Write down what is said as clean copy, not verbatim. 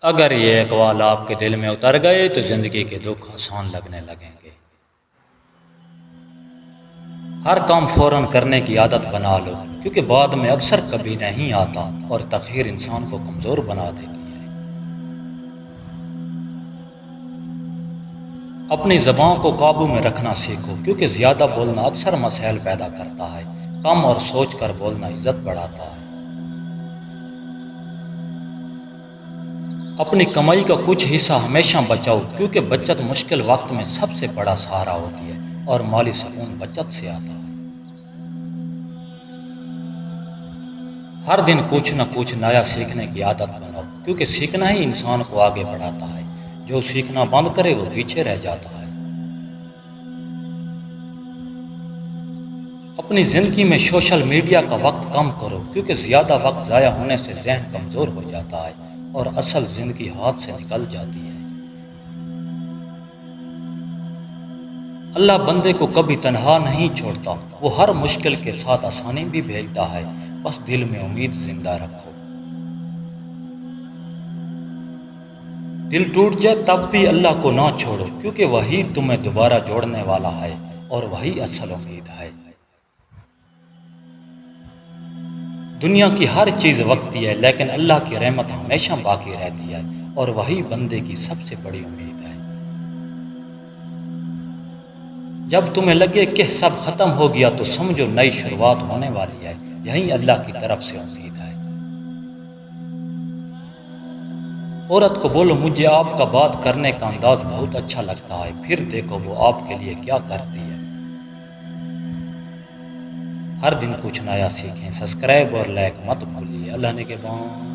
اگر یہ اقوال آپ کے دل میں اتر گئے تو زندگی کے دکھ آسان لگنے لگیں گے۔ ہر کام فوراً کرنے کی عادت بنا لو، کیونکہ بعد میں اکثر کبھی نہیں آتا اور تاخیر انسان کو کمزور بنا دیتی ہے۔ اپنی زبان کو قابو میں رکھنا سیکھو، کیونکہ زیادہ بولنا اکثر مسائل پیدا کرتا ہے۔ کم اور سوچ کر بولنا عزت بڑھاتا ہے۔ اپنی کمائی کا کچھ حصہ ہمیشہ بچاؤ، کیونکہ بچت مشکل وقت میں سب سے بڑا سہارا ہوتی ہے اور مالی سکون بچت سے آتا ہے۔ ہر دن کچھ نہ کچھ نیا سیکھنے کی عادت بناؤ، کیونکہ سیکھنا ہی انسان کو آگے بڑھاتا ہے۔ جو سیکھنا بند کرے وہ پیچھے رہ جاتا ہے۔ اپنی زندگی میں سوشل میڈیا کا وقت کم کرو، کیونکہ زیادہ وقت ضائع ہونے سے ذہن کمزور ہو جاتا ہے اور اصل زندگی ہاتھ سے نکل جاتی ہے۔ اللہ بندے کو کبھی تنہا نہیں چھوڑتا، وہ ہر مشکل کے ساتھ آسانی بھی بھیجتا ہے، بس دل میں امید زندہ رکھو۔ دل ٹوٹ جائے تب بھی اللہ کو نہ چھوڑو، کیونکہ وہی تمہیں دوبارہ جوڑنے والا ہے اور وہی اصل امید ہے۔ دنیا کی ہر چیز وقتی ہے، لیکن اللہ کی رحمت ہمیشہ باقی رہتی ہے اور وہی بندے کی سب سے بڑی امید ہے۔ جب تمہیں لگے کہ سب ختم ہو گیا تو سمجھو نئی شروعات ہونے والی ہے، یہی اللہ کی طرف سے امید ہے۔ عورت کو بولو مجھے آپ کا بات کرنے کا انداز بہت اچھا لگتا ہے، پھر دیکھو وہ آپ کے لیے کیا کرتی ہے۔ ہر دن کچھ نیا سیکھیں، سبسکرائب اور لائک مت بھولیے۔ اللہ نے کے بان